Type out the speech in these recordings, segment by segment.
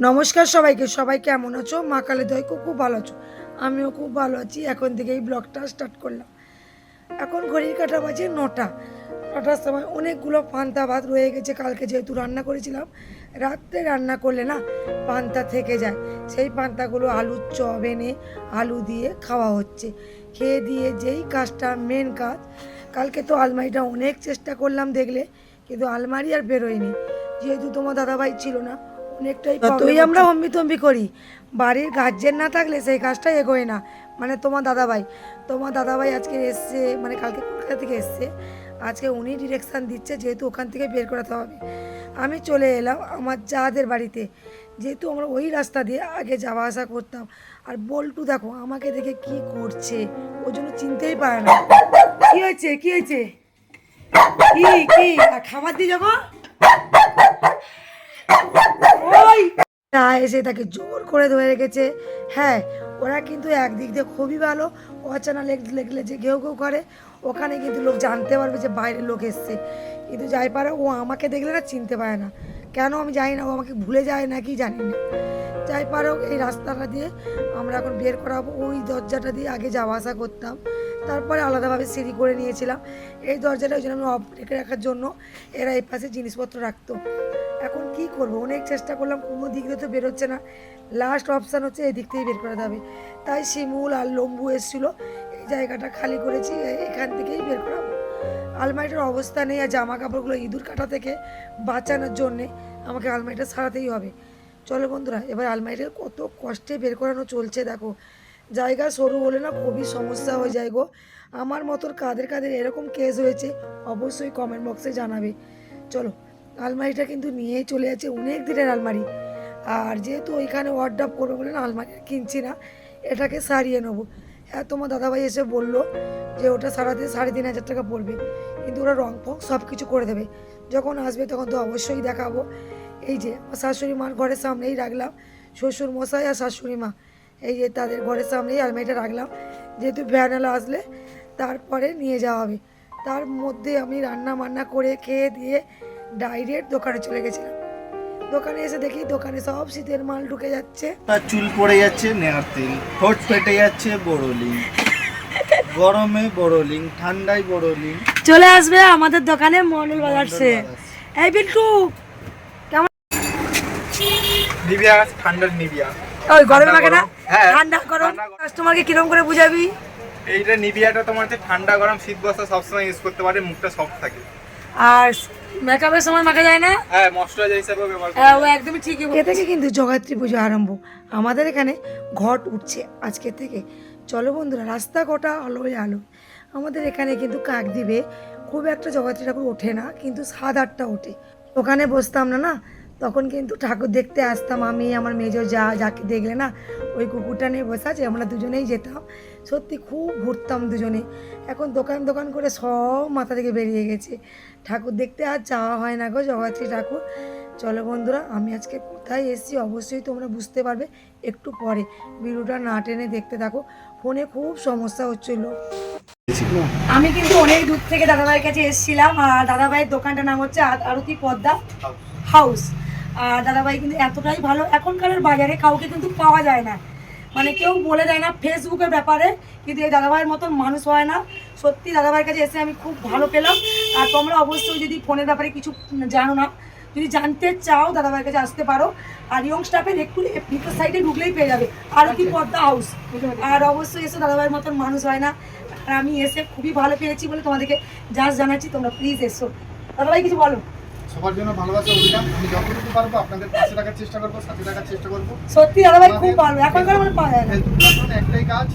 নমস্কার সবাইকে, সবাই কেমন আছো? মা কালী দয় খুব ভালো আছো, আমিও খুব ভালো আছি। এখন থেকে এই ব্লগটা স্টার্ট করলাম। এখন ঘড়ির কাঁটা বাজে 9টার সময়। অনেকগুলো পান্তা ভাত রয়ে গেছে, কালকে যেহেতু রান্না করেছিলাম। রাত্রে রান্না করলে না পান্তা থেকে যায়, সেই পান্তাগুলো আলুর চপ এনে আলু দিয়ে খাওয়া হচ্ছে। খেয়ে দিয়ে যেই কাজটা, মেন কাজ, কালকে তো আলমারিটা অনেক চেষ্টা করলাম দেখলে, কিন্তু আলমারি আর বেরোয়নি। যেহেতু তোমার দাদাভাই ছিল না, অনেকটাই যতই আমরা হম্বিতম্বি করি, বাড়ির গার্জেন না থাকলে সেই কাজটা এগোয় না। মানে তোমার দাদাভাই আজকে এসছে, মানে কালকে কলকাতা থেকে এসছে। আজকে উনি ডিরেকশান দিচ্ছে, যেহেতু ওখান থেকে বের করাতে হবে। আমি চলে এলাম আমার যাদের বাড়িতে, যেহেতু আমরা ওই রাস্তা দিয়ে আগে যাওয়া আসা করতাম। আর বল্টু দেখো আমাকে দেখে কি করছে, ওই জন্য চিনতেই পারে না। কি হয়েছে, কি হয়েছে, কি কি খাবার দিয়ে যাবো? ওই তা এসে তাকে জোর করে ধরে রেখেছে। হ্যাঁ, ওরা কিন্তু একদিক দিয়ে খুবই ভালো। অচানা লেগলে যে ঘেউ ঘেউ করে, ওখানে কিন্তু লোক জানতে পারবে যে বাইরের লোক এসছে। কিন্তু যাই পারে, ও আমাকে দেখলে না চিনতে পারে না। কেন আমি জানি না, ও আমাকে ভুলে যায় নাকি জানি না। যাই পারো, এই রাস্তাটা দিয়ে আমরা এখন বের করাবো। ওই দরজাটা দিয়ে আগে যাওয়া আসা করতাম, তারপরে আলাদাভাবে সিঁড়ি করে নিয়েছিলাম। এই দরজাটা ওই জন্য আমি অফ রেখে রাখার জন্য এরা এই পাশে জিনিসপত্র রাখতো। এখন কি করব, অনেক চেষ্টা করলাম, কোনো দিক দিয়ে তো বেরোচ্ছে না। লাস্ট অপশান হচ্ছে এই দিক থেকেই বের করা যাবে। তাই শিমুল আর লম্বু এসেছিলো, এই জায়গাটা খালি করেছি, এখান থেকেই বের করাবো। আলমারিটার অবস্থা নেই, আর জামা কাপড়গুলো ইঁদুর কাটা থেকে বাঁচানোর জন্যে আমাকে আলমারিটা সারাতেই হবে। চলো বন্ধুরা, এবার আলমারিটা কত কষ্টে বের করানো চলছে দেখো। জায়গা সরু হলে না খুবই সমস্যা হয়ে যায় গো। আমার মতন কাদের কাদের এরকম কেস হয়েছে অবশ্যই কমেন্ট বক্সে জানাবে। চলো, আলমারিটা কিন্তু নিয়েই চলে যাচ্ছে, অনেক দিনের আলমারি। আর যেহেতু ওইখানে ওয়ার্ডরোব করবে বলে না আলমারি কিনছি না, এটাকে সারিয়ে নেবো। হ্যাঁ, তোমার দাদাভাই এসে বললো যে ওটা সারাতে 3,500 টাকা পড়বে, কিন্তু ওরা রং ফং সব কিছু করে দেবে। যখন আসবে তখন তো অবশ্যই দেখাবো। এই যে আমার শাশুড়ি মার ঘরের সামনেই রাখলাম, শ্বশুর মশাই আর শাশুড়ি মা, এই যে তাদের ঘরের সামনেই আলমারিটা রাখলাম। যেহেতু ভ্যানওয়ালা আসলে তারপরে নিয়ে যাওয়া হবে। তার মধ্যে আমি রান্না বান্না করে খেয়ে দিয়ে ডাইরেক্ট দোকানে চলে গেছিলাম। দোকানে এসে দেখি দোকানে সব শীতের মাল ঢুকে যাচ্ছে। তার চুল পড়ে যাচ্ছে নেয়ার তেল, ঠোঁট ফেটে যাচ্ছে বোরোলিং, গরমে বোরোলিং, ঠান্ডায় বোরোলিং। চলে আসবে আমাদের দোকানে মন্ডল বাজারসে। এই বিল্টু কেমন? নিভিয়া, ঠান্ডার নিভিয়া। ওই গরম লাগে না? হ্যাঁ, ঠান্ডা গরম কাস্টমারকে কিরকম করে বুঝাবি? এইটা নিভিয়াটা তোমার হচ্ছে ঠান্ডা গরম শীত বস্তা সবসময় ইউজ করতে পারে, মুখটা সফট থাকে। আর মেকআপের সময় মাখা যায় না? হ্যাঁ, ময়শ্চারাইজার হিসেবে ব্যবহার করা হ্যাঁ, ও যায়। একদমই ঠিকই বলেছে। এ থেকে কিন্তু জগাত্রী পুজো আরম্ভ। আমাদের এখানে ঘট উঠছে আজকে থেকে। চলো বন্ধুরা, রাস্তা গোটা আলোয় আলো। আমাদের এখানে কিন্তু কাক দিবে খুব একটা জগাত্রী ঠাকুর ওঠে না, কিন্তু 7-8টা ওঠে। ওখানে বসতাম না না, তখন কিন্তু ঠাকুর দেখতে আসতাম আমি, আমার মেজো যাকে দেখলে না ওই কুকুরটা নিয়ে বসে আছে, আমরা দুজনেই যেতাম। সত্যি খুব ঘুরতাম দুজনে। এখন দোকান দোকান করে সব মাথা থেকে বেরিয়ে গেছে, ঠাকুর দেখতে আর যাওয়া হয় না গো, জগদ্ধাত্রী ঠাকুর। চলো বন্ধুরা, আমি আজকে কোথায় এসেছি অবশ্যই তোমরা বুঝতে পারবে একটু পরে। ভিডিওটা না টেনে দেখতে থাকো, ফোনে খুব সমস্যা হচ্ছিল। আমি কিন্তু অনেক দূর থেকে দাদাভাইয়ের কাছে এসেছিলাম, আর দাদাভাইয়ের দোকানটার নাম হচ্ছে আরতি পদ্মা হাউস। আর দাদাভাই কিন্তু এতটাই ভালো, এখনকার বাজারে কাউকে কিন্তু পাওয়া যায় না, মানে কেউ বলে দেয় না ফেসবুকের ব্যাপারে, কিন্তু এই দাদাভাইয়ের মতন মানুষ হয় না। সত্যি দাদাভাইয়ের কাছে এসে আমি খুব ভালো পেলাম। আর তোমরা অবশ্যই যদি ফোনের ব্যাপারে কিছু জানো না, যদি জানতে চাও দাদাভাইয়ের কাছে আসতে পারো। আর ইয়ং স্টাফের একটু ভিতর সাইডে ঢুকলেই পেয়ে যাবে আরতি পদ্মা হাউস। আর অবশ্যই এসে দাদাভাইয়ের মতন মানুষ হয় না। আর আমি এসে খুবই ভালো পেয়েছি বলে তোমাদেরকে জাস্ট জানাচ্ছি, তোমরা প্লিজ এসো। দাদাভাই কিছু বলো। সবার জন্য ভালোবাসা অভিযান, আমি যতটুকু পারবো আপনাদের পাশে থাকার চেষ্টা করবো, সাথে থাকার চেষ্টা করবো। সত্যি দাদাভাই খুব ভালো, এখনকার মানে পাওয়া যায় না। একটাই কাজ,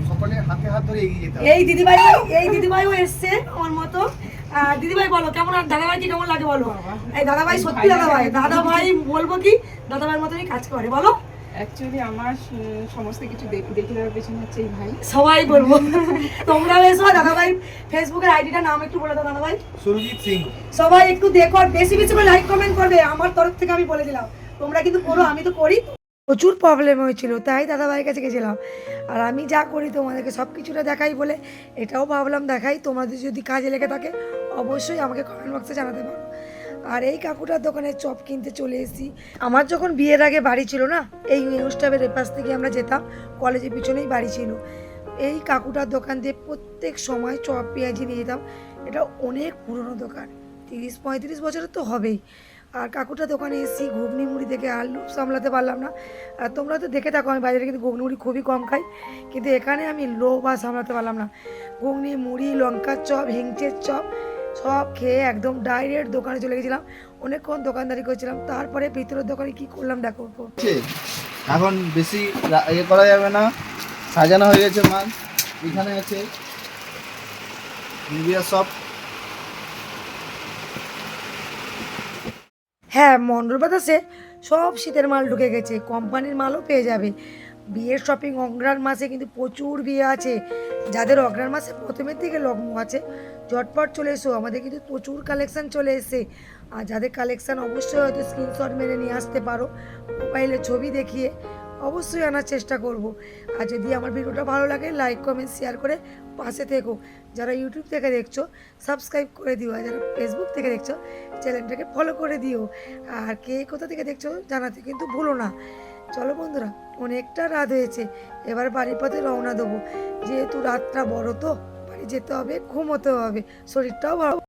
সকলে হাতে হাত ধরে এগিয়ে যেতে হবে। এই দিদিভাইও এসছে আমার মতো। দিদিভাই বলো কেমন, আর দাদাভাই কি কেমন লাগে বলো। এই দাদাভাই সত্যি দাদাভাই বলবো কি, দাদাভাইয়ের মতনই কাজ করে বলো। অ্যাকচুয়ালি আমার সমস্ত কিছু দেখে দেওয়ার পেছনে হচ্ছে এই ভাই। সবাই বলবো তোমরাও এসো। দাদাভাই ফেসবুকের আইডিটার নাম একটু বলে দাও দাদাভাই। সুরজিৎ সিং। সবাই একটু দেখো, আর বেশি বেশি করে লাইক কমেন্ট করবে, আমার তরফ থেকে আমি বলে দিলাম। তোমরা কিন্তু করো, আমি তো করি। প্রচুর প্রবলেম হয়েছিল, তাই দাদাভাইয়ের কাছে গেছিলাম। আর আমি যা করি তোমাদেরকে সব কিছুটা দেখাই বলে এটাও ভাবলাম দেখাই, তোমাদের যদি কাজে লেগে থাকে অবশ্যই আমাকে কমেন্ট বক্সে জানাতে পারো। আর এই কাকুটার দোকানে চপ কিনতে চলে এসেছি। আমার যখন বিয়ের আগে বাড়ি ছিল না, এই নিউজ ট্যাবের এপাশ থেকে আমরা যেতাম, কলেজের পিছনেই বাড়ি ছিল। এই কাকুটার দোকান দিয়ে প্রত্যেক সময় চপ পেঁয়াজি নিয়ে যেতাম। এটা অনেক পুরনো দোকান, 30-35 বছরের তো হবেই। আর কাকুটার দোকানে এসেছি, ঘুগনি মুড়ি দেখে আর লোভ সামলাতে পারলাম না। আর তোমরা তো দেখে থাকো আমি বাজারে কিন্তু ঘুগনি মুড়ি খুবই কম খাই, কিন্তু এখানে আমি লোভ আর সামলাতে পারলাম না। ঘুগনি মুড়ি, লঙ্কার চপ, হিংচের চপ সব খেয়ে একদম ডাইরেক্ট দোকানে চলে গেছিলাম। অনেকক্ষণ দোকানদারি করেছিলাম, তারপরে ভিতরের দোকানে কি করলাম দেখো। এখন বেশি ইয়ে করা যাবে না, সাজানো হয়ে গেছে মাল। এখানে আছে ইন্ডিয়া সব। হ্যাঁ, মন্ডল বাতাসে সব শীতের মাল ঢুকে গেছে, কোম্পানির মালও পেয়ে যাবে। বিয়ের শপিং অগ্রহায়ণ মাসে কিন্তু প্রচুর বিয়ে আছে। যাদের অগ্রহায়ণ মাসে প্রথমের দিকে লগ্ন আছে, ঝটপট চলে এসো, আমাদের কিন্তু প্রচুর কালেকশান চলে এসেছে। আর যাদের কালেকশান অবশ্যই হয়তো স্ক্রিনশট মেরে নিয়ে আসতে পারো, মোবাইলে ছবি দেখিয়ে অবশ্যই আনার চেষ্টা করব। আর যদি আমার ভিডিওটা ভালো লাগে লাইক কমেন্ট শেয়ার করে পাশে থেকো। যারা ইউটিউব থেকে দেখছো সাবস্ক্রাইব করে দিও, আর যারা ফেসবুক থেকে দেখছো চ্যানেলটাকে ফলো করে দিও। আর কে কোথা থেকে দেখছো জানাতে কিন্তু ভুলো না। চলো বন্ধুরা, অনেকটা রাত হয়েছে, এবার বাড়ির পথে রওনা দেবো। যেহেতু রাতটা বড় তো বাড়ি যেতে হবে, ঘুমোতে হবে, শরীরটাও ভালো।